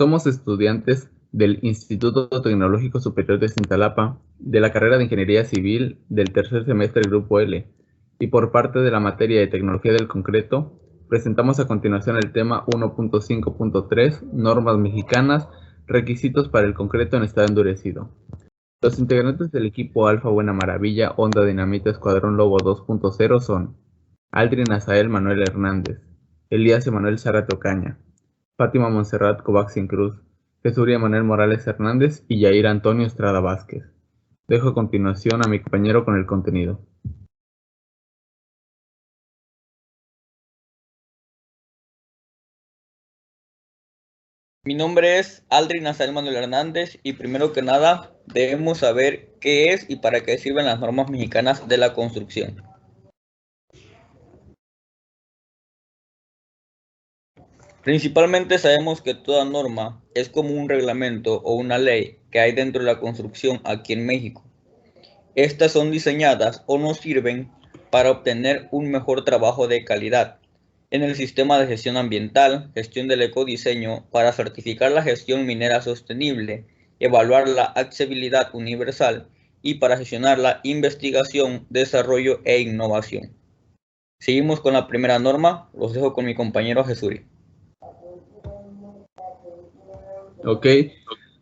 Somos estudiantes del Instituto Tecnológico Superior de Cintalapa, de la carrera de Ingeniería Civil del tercer semestre Grupo L, y por parte de la materia de Tecnología del Concreto, presentamos a continuación el tema 1.5.3, Normas Mexicanas, Requisitos para el concreto en estado endurecido. Los integrantes del equipo Alfa Buena Maravilla, Onda Dinamita Escuadrón Lobo 2.0 son Aldrin Azael Manuel Hernández, Elías Emanuel Zárate Ocaña, Fátima Montserrat Covaxin Cruz, Jesús Manuel Morales Hernández y Yair Antonio Estrada Vázquez. Dejo a continuación a mi compañero con el contenido. Mi nombre es Aldrin Azael Manuel Hernández y primero que nada debemos saber qué es y para qué sirven las normas mexicanas de la construcción. Principalmente sabemos que toda norma es como un reglamento o una ley que hay dentro de la construcción aquí en México. Estas son diseñadas o nos sirven para obtener un mejor trabajo de calidad en el sistema de gestión ambiental, gestión del ecodiseño, para certificar la gestión minera sostenible, evaluar la accesibilidad universal y para gestionar la investigación, desarrollo e innovación. Seguimos con la primera norma, los dejo con mi compañero Jesús. Ok,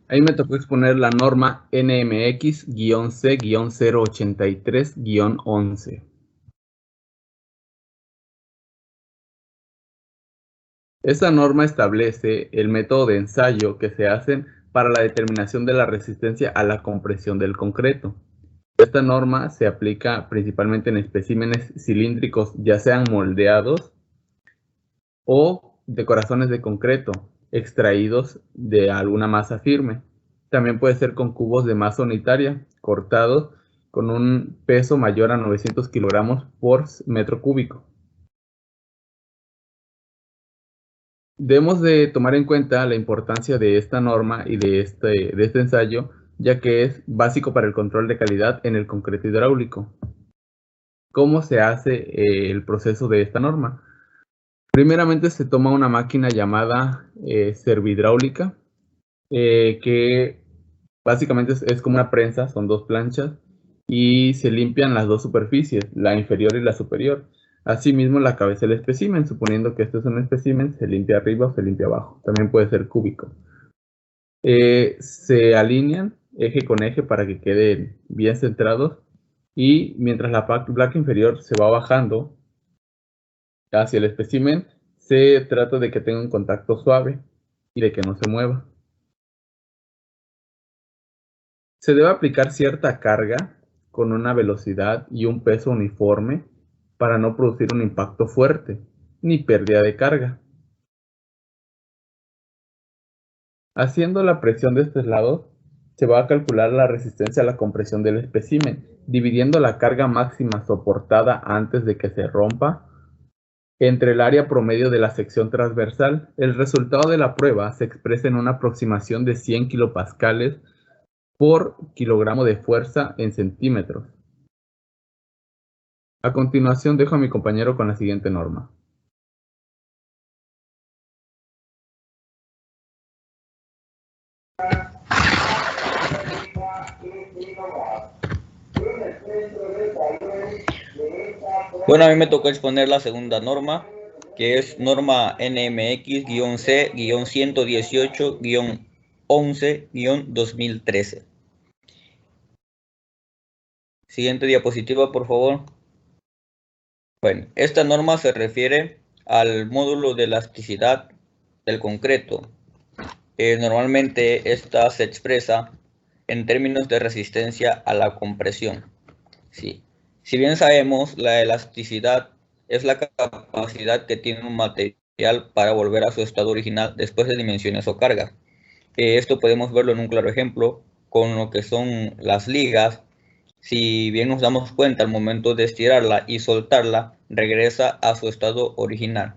ahí me tocó exponer la norma NMX-C-083-11. Esta norma establece el método de ensayo que se hace para la determinación de la resistencia a la compresión del concreto. Esta norma se aplica principalmente en especímenes cilíndricos, ya sean moldeados o de corazones de concreto, extraídos de alguna masa firme. También puede ser con cubos de masa unitaria, cortados con un peso mayor a 900 kilogramos por metro cúbico. Debemos de tomar en cuenta la importancia de esta norma y de este ensayo, ya que es básico para el control de calidad en el concreto hidráulico. ¿Cómo se hace el proceso de esta norma? Primeramente se toma una máquina llamada servihidráulica, que básicamente es como una prensa, son dos planchas, y se limpian las dos superficies, la inferior y la superior. Asimismo, la cabeza del espécimen, suponiendo que este es un espécimen, se limpia arriba o se limpia abajo. También puede ser cúbico. Se alinean eje con eje para que queden bien centrados, y mientras la placa inferior se va bajando hacia el espécimen, se trata de que tenga un contacto suave y de que no se mueva. Se debe aplicar cierta carga con una velocidad y un peso uniforme para no producir un impacto fuerte ni pérdida de carga. Haciendo la presión de estos lados, se va a calcular la resistencia a la compresión del espécimen, dividiendo la carga máxima soportada antes de que se rompa entre el área promedio de la sección transversal. El resultado de la prueba se expresa en una aproximación de 100 kilopascales por kilogramo de fuerza en centímetros. A continuación dejo a mi compañero con la siguiente norma. Bueno, a mí me tocó exponer la segunda norma, que es norma NMX-C-118-11-2013. Siguiente diapositiva, por favor. Bueno, esta norma se refiere al módulo de elasticidad del concreto. Normalmente esta se expresa en términos de resistencia a la compresión. Sí. Si bien sabemos, la elasticidad es la capacidad que tiene un material para volver a su estado original después de dimensiones o carga. Esto podemos verlo en un claro ejemplo con lo que son las ligas. Si bien nos damos cuenta al momento de estirarla y soltarla, regresa a su estado original.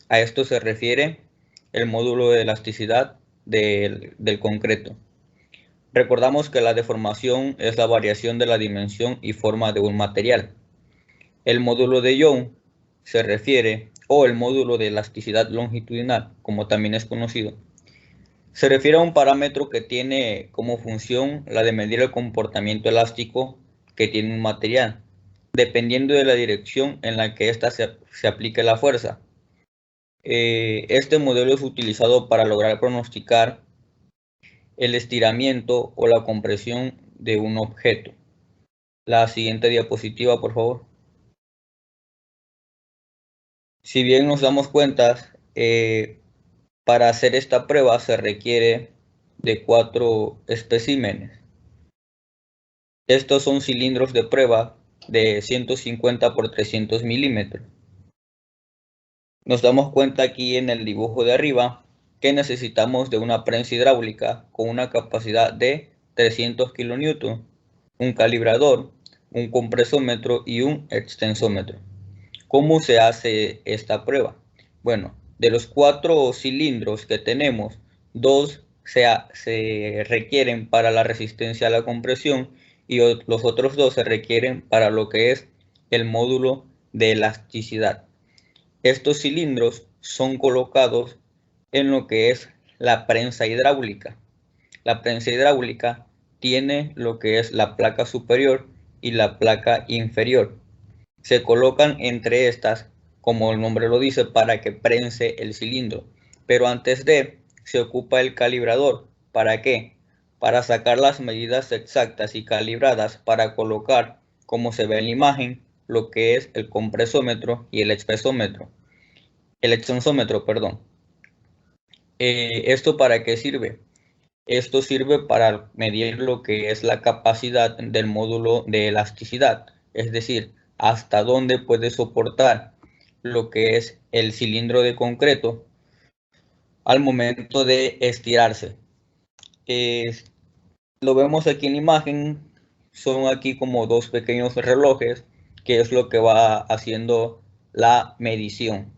A esto se refiere el módulo de elasticidad del concreto. Recordamos que la deformación es la variación de la dimensión y forma de un material. El módulo de Young se refiere, o el módulo de elasticidad longitudinal, como también es conocido, Se refiere a un parámetro que tiene como función la de medir el comportamiento elástico que tiene un material, dependiendo de la dirección en la que ésta se aplique la fuerza. Este modelo es utilizado para lograr pronosticar el estiramiento o la compresión de un objeto. La siguiente diapositiva, por favor. Si bien nos damos cuenta, para hacer esta prueba se requiere de 4 especímenes. Estos son cilindros de prueba de 150 por 300 milímetros. Nos damos cuenta aquí en el dibujo de arriba que necesitamos de una prensa hidráulica con una capacidad de 300 kN, un calibrador, un compresómetro y un extensómetro. ¿Cómo se hace esta prueba? Bueno, de los 4 cilindros que tenemos, 2 se requieren para la resistencia a la compresión y los otros 2 se requieren para lo que es el módulo de elasticidad. Estos cilindros son colocados en lo que es la prensa hidráulica. La prensa hidráulica tiene lo que es la placa superior y la placa inferior. Se colocan entre estas, como el nombre lo dice, para que prense el cilindro. Pero antes de, se ocupa el calibrador. ¿Para qué? Para sacar las medidas exactas y calibradas para colocar, como se ve en la imagen, lo que es el compresómetro y el extensómetro. Perdón. ¿Esto para qué sirve? Esto sirve para medir lo que es la capacidad del módulo de elasticidad, es decir, hasta dónde puede soportar lo que es el cilindro de concreto al momento de estirarse. Lo vemos aquí en la imagen, son aquí como 2 pequeños relojes, que es lo que va haciendo la medición.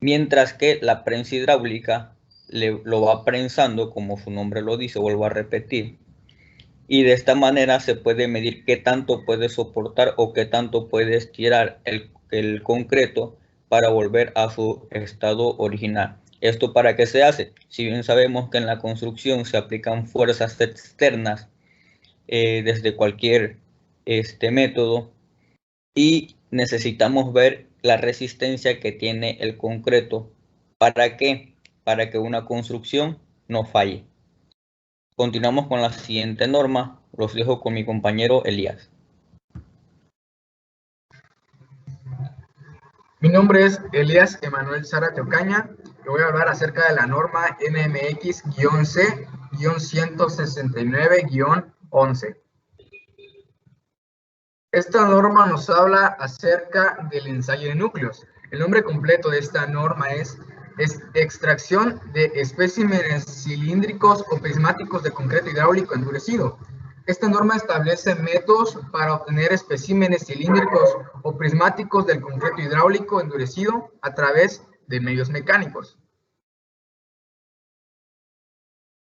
Mientras que la prensa hidráulica lo va prensando, como su nombre lo dice, vuelvo a repetir, y de esta manera se puede medir qué tanto puede soportar o qué tanto puede estirar el concreto para volver a su estado original. ¿Esto para qué se hace? Si bien sabemos que en la construcción se aplican fuerzas externas desde cualquier método, y necesitamos ver la resistencia que tiene el concreto. ¿Para qué? Para que una construcción no falle. Continuamos con la siguiente norma. Los dejo con mi compañero Elías. Mi nombre es Elías Emanuel Zárate Ocaña. Te voy a hablar acerca de la norma NMX-C-169-11. Esta norma nos habla acerca del ensayo de núcleos. El nombre completo de esta norma es extracción de especímenes cilíndricos o prismáticos de concreto hidráulico endurecido. Esta norma establece métodos para obtener especímenes cilíndricos o prismáticos del concreto hidráulico endurecido a través de medios mecánicos.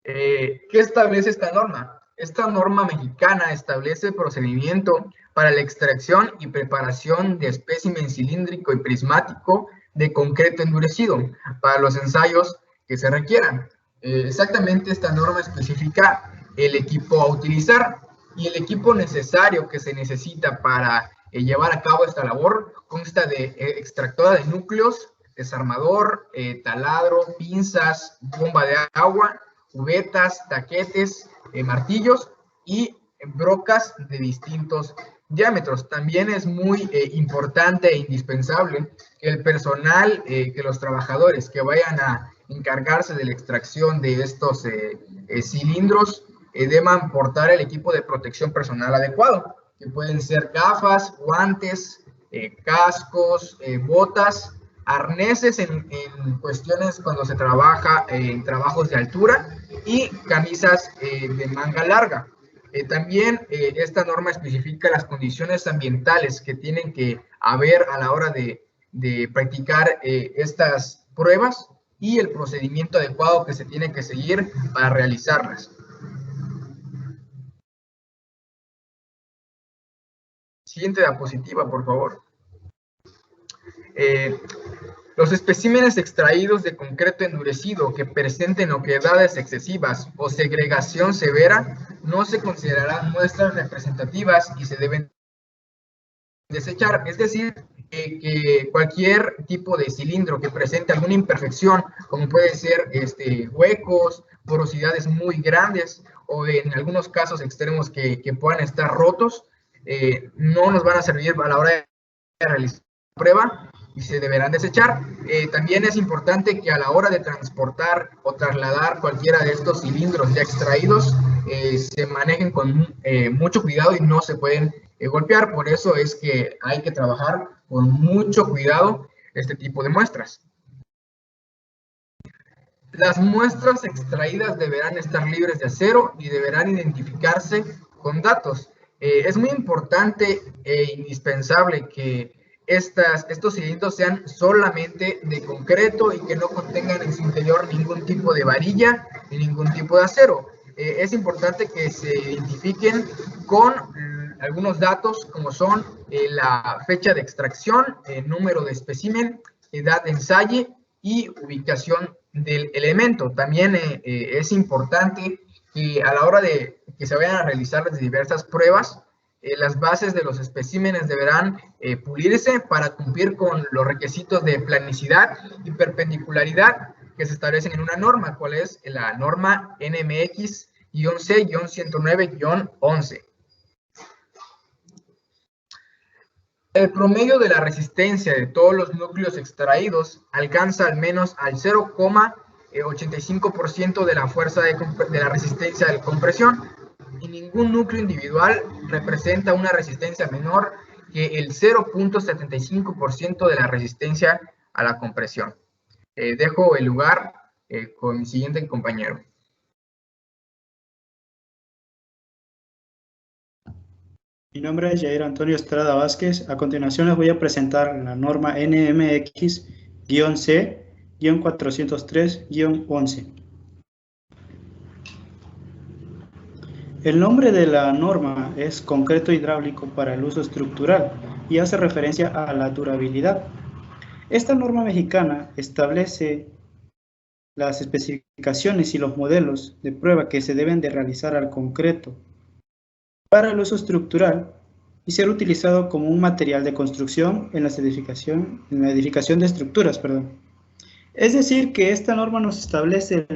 ¿Qué establece esta norma? Esta norma mexicana establece el procedimiento para la extracción y preparación de espécimen cilíndrico y prismático de concreto endurecido para los ensayos que se requieran. Exactamente, esta norma especifica el equipo a utilizar y el equipo necesario que se necesita para llevar a cabo esta labor consta de extractora de núcleos, desarmador, taladro, pinzas, bomba de agua, cubetas, taquetes, martillos y brocas de distintos diámetros. También es muy importante e indispensable que el personal, que los trabajadores que vayan a encargarse de la extracción de estos cilindros deban portar el equipo de protección personal adecuado, que pueden ser gafas, guantes, cascos, botas, arneses en cuestiones cuando se trabaja en trabajos de altura y camisas de manga larga. También esta norma especifica las condiciones ambientales que tienen que haber a la hora de practicar estas pruebas y el procedimiento adecuado que se tiene que seguir para realizarlas. Siguiente diapositiva, por favor. Los especímenes extraídos de concreto endurecido que presenten oquedades excesivas o segregación severa no se considerarán muestras representativas y se deben desechar. Es decir, que cualquier tipo de cilindro que presente alguna imperfección, como puede ser huecos, porosidades muy grandes o en algunos casos extremos que puedan estar rotos, no nos van a servir a la hora de realizar la prueba y se deberán desechar. También es importante que a la hora de transportar o trasladar cualquiera de estos cilindros ya extraídos, se manejen con mucho cuidado y no se pueden golpear. Por eso es que hay que trabajar con mucho cuidado este tipo de muestras. Las muestras extraídas deberán estar libres de acero y deberán identificarse con datos. Es muy importante e indispensable que estos cilindros sean solamente de concreto y que no contengan en su interior ningún tipo de varilla ni ningún tipo de acero. Es importante que se identifiquen con algunos datos como son la fecha de extracción, número de espécimen, edad de ensayo y ubicación del elemento. También es importante que a la hora de que se vayan a realizar las diversas pruebas, las bases de los especímenes deberán pulirse para cumplir con los requisitos de planicidad y perpendicularidad que se establecen en una norma, cual es la norma NMX-C-109-11. El promedio de la resistencia de todos los núcleos extraídos alcanza al menos al 0,85% de la fuerza de la resistencia de compresión, y ningún núcleo individual representa una resistencia menor que el 0,75% de la resistencia a la compresión. Dejo el lugar con mi siguiente compañero. Mi nombre es Jair Antonio Estrada Vázquez. A continuación les voy a presentar la norma NMX-C-403-11. El nombre de la norma es concreto hidráulico para el uso estructural y hace referencia a la durabilidad. Esta norma mexicana establece las especificaciones y los modelos de prueba que se deben de realizar al concreto para el uso estructural y ser utilizado como un material de construcción en la edificación de estructuras. Es decir, que esta norma nos establece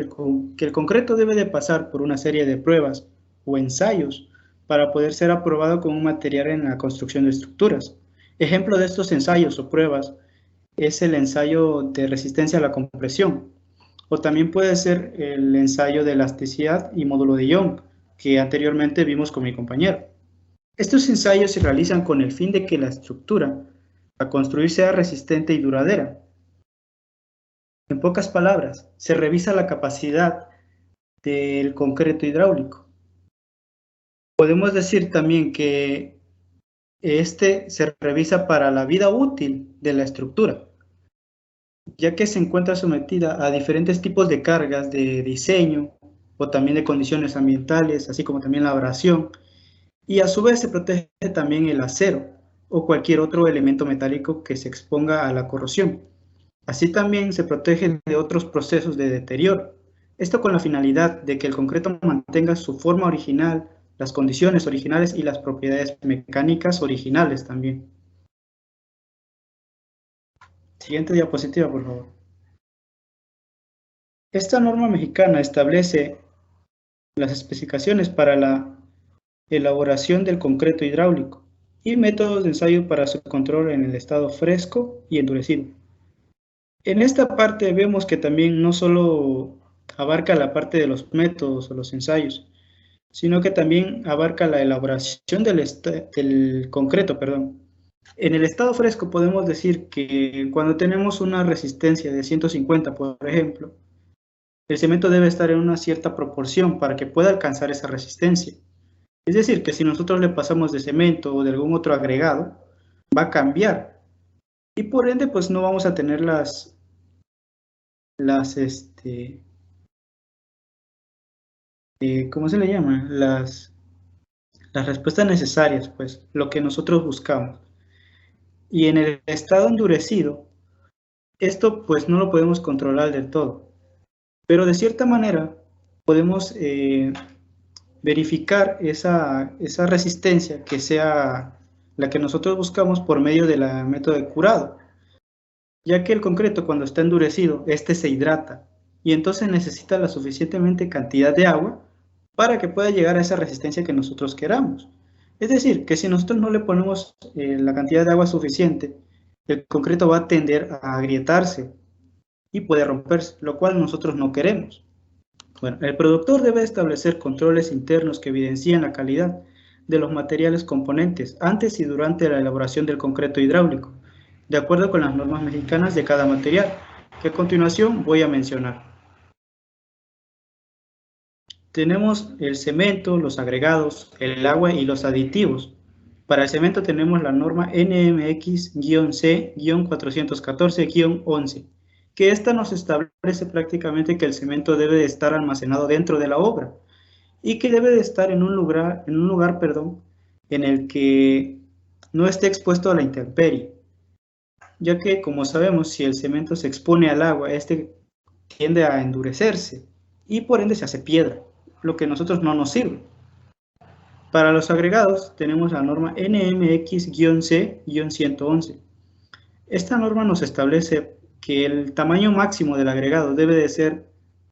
que el concreto debe de pasar por una serie de pruebas o ensayos para poder ser aprobado como un material en la construcción de estructuras. Ejemplo de estos ensayos o pruebas es el ensayo de resistencia a la compresión, o también puede ser el ensayo de elasticidad y módulo de Young, que anteriormente vimos con mi compañero. Estos ensayos se realizan con el fin de que la estructura a construir sea resistente y duradera. En pocas palabras, se revisa la capacidad del concreto hidráulico. Podemos decir también que se revisa para la vida útil de la estructura, ya que se encuentra sometida a diferentes tipos de cargas de diseño o también de condiciones ambientales, así como también la abrasión, y a su vez se protege también el acero o cualquier otro elemento metálico que se exponga a la corrosión. Así también se protege de otros procesos de deterioro. Esto con la finalidad de que el concreto mantenga su forma original, las condiciones originales y las propiedades mecánicas originales también. Siguiente diapositiva, por favor. Esta norma mexicana establece las especificaciones para la elaboración del concreto hidráulico y métodos de ensayo para su control en el estado fresco y endurecido. En esta parte vemos que también no solo abarca la parte de los métodos o los ensayos, sino que también abarca la elaboración del concreto. En el estado fresco podemos decir que cuando tenemos una resistencia de 150, por ejemplo, el cemento debe estar en una cierta proporción para que pueda alcanzar esa resistencia. Es decir, que si nosotros le pasamos de cemento o de algún otro agregado, va a cambiar. Y por ende, pues no vamos a tener ¿cómo se le llama? Las respuestas necesarias, pues, lo que nosotros buscamos. Y en el estado endurecido, Esto pues no lo podemos controlar del todo, pero de cierta manera podemos verificar esa resistencia que sea la que nosotros buscamos por medio del método de curado, ya que el concreto cuando está endurecido, este se hidrata y entonces necesita la suficientemente cantidad de agua para que pueda llegar a esa resistencia que nosotros queramos. Es decir, que si nosotros no le ponemos la cantidad de agua suficiente, el concreto va a tender a agrietarse y puede romperse, lo cual nosotros no queremos. Bueno, el productor debe establecer controles internos que evidencien la calidad de los materiales componentes antes y durante la elaboración del concreto hidráulico, de acuerdo con las normas mexicanas de cada material, que a continuación voy a mencionar. Tenemos el cemento, los agregados, el agua y los aditivos. Para el cemento tenemos la norma NMX-C-414-11, que esta nos establece prácticamente que el cemento debe de estar almacenado dentro de la obra y que debe de estar en un lugar, en el que no esté expuesto a la intemperie, ya que, como sabemos, si el cemento se expone al agua, este tiende a endurecerse y por ende se hace piedra, lo que a nosotros no nos sirve. Para los agregados tenemos la norma NMX-C-111. Esta norma nos establece que el tamaño máximo del agregado debe de ser,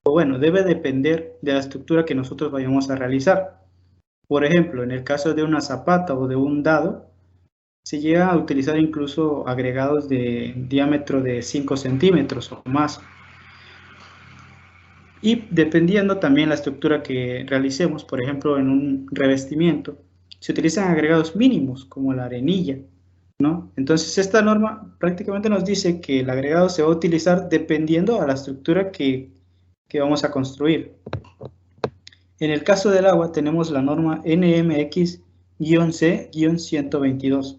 o bueno, debe depender de la estructura que nosotros vayamos a realizar. Por ejemplo, en el caso de una zapata o de un dado, se llega a utilizar incluso agregados de diámetro de 5 centímetros o más. Y dependiendo también la estructura que realicemos, por ejemplo, en un revestimiento, se utilizan agregados mínimos como la arenilla, ¿no? Entonces esta norma prácticamente nos dice que el agregado se va a utilizar dependiendo a la estructura que vamos a construir. En el caso del agua tenemos la norma NMX-C-122.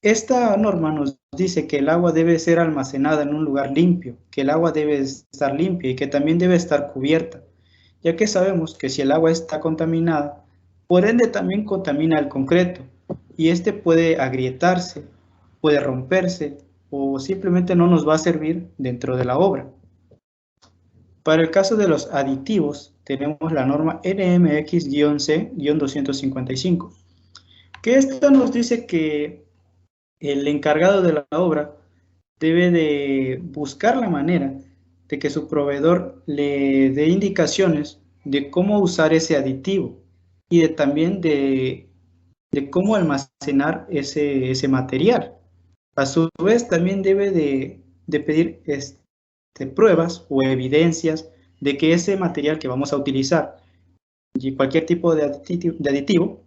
Esta norma nos dice que el agua debe ser almacenada en un lugar limpio, que el agua debe estar limpia y que también debe estar cubierta, ya que sabemos que si el agua está contaminada, por ende también contamina el concreto y este puede agrietarse, puede romperse o simplemente no nos va a servir dentro de la obra. Para el caso de los aditivos, tenemos la norma NMX-C-255, que esta nos dice que el encargado de la obra debe de buscar la manera de que su proveedor le dé indicaciones de cómo usar ese aditivo y también de cómo almacenar ese material. A su vez también debe de pedir pruebas o evidencias de que ese material que vamos a utilizar y cualquier tipo de aditivo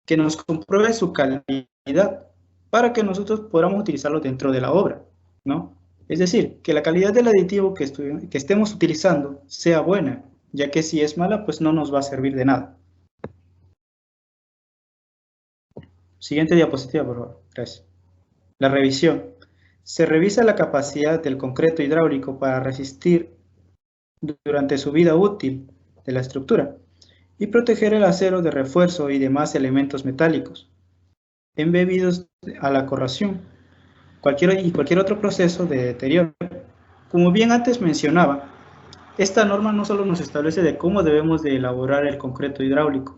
que nos compruebe su calidad para que nosotros podamos utilizarlo dentro de la obra, ¿no? Es decir, que la calidad del aditivo que estemos utilizando sea buena, ya que si es mala, pues no nos va a servir de nada. Siguiente diapositiva, por favor. Gracias. La revisión. Se revisa la capacidad del concreto hidráulico para resistir durante su vida útil de la estructura y proteger el acero de refuerzo y demás elementos metálicos embebidos a la corrosión, cualquier otro proceso de deterioro. Como bien antes mencionaba, esta norma no solo nos establece de cómo debemos de elaborar el concreto hidráulico,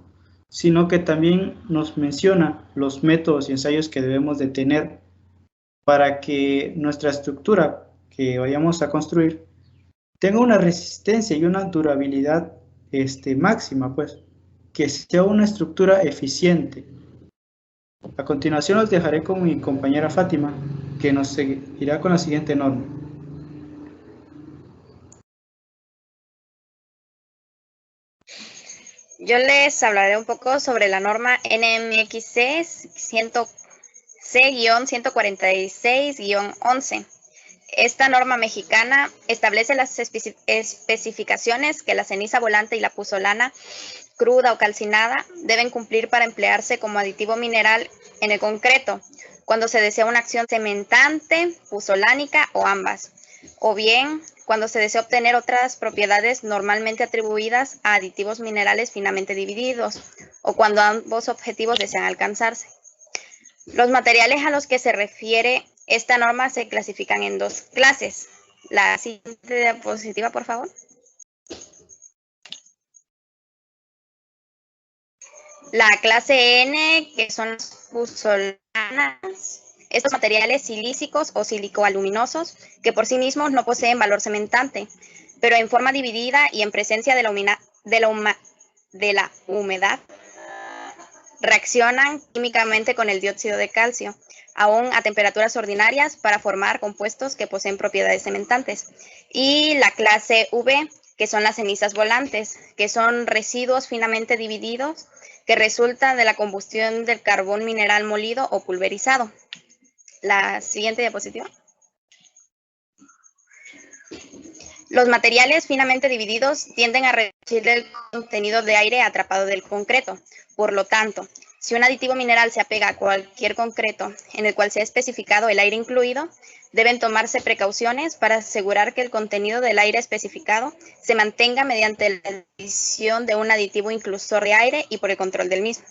sino que también nos menciona los métodos y ensayos que debemos de tener para que nuestra estructura que vayamos a construir tenga una resistencia y una durabilidad máxima, pues, que sea una estructura eficiente. A continuación los dejaré con mi compañera Fátima, que nos seguirá con la siguiente norma. Yo les hablaré un poco sobre la norma NMXC 146-11. Esta norma mexicana establece las especificaciones que la ceniza volante y la puzolana cruda o calcinada deben cumplir para emplearse como aditivo mineral en el concreto, cuando se desea una acción cementante, puzolánica o ambas, o bien cuando se desea obtener otras propiedades normalmente atribuidas a aditivos minerales finamente divididos, o cuando ambos objetivos desean alcanzarse. Los materiales a los que se refiere Esta norma se clasifican en dos clases. La siguiente diapositiva, por favor. La clase N, que son las pusolanas, estos materiales silícicos o silicoaluminosos, que por sí mismos no poseen valor cementante, pero en forma dividida y en presencia de la humedad, reaccionan químicamente con el dióxido de calcio, aún a temperaturas ordinarias, para formar compuestos que poseen propiedades cementantes. Y la clase V, que son las cenizas volantes, que son residuos finamente divididos que resultan de la combustión del carbón mineral molido o pulverizado. La siguiente diapositiva. Los materiales finamente divididos tienden a reducir el contenido de aire atrapado del concreto. Por lo tanto, si un aditivo mineral se apega a cualquier concreto en el cual se ha especificado el aire incluido, deben tomarse precauciones para asegurar que el contenido del aire especificado se mantenga mediante la adición de un aditivo inclusor de aire y por el control del mismo.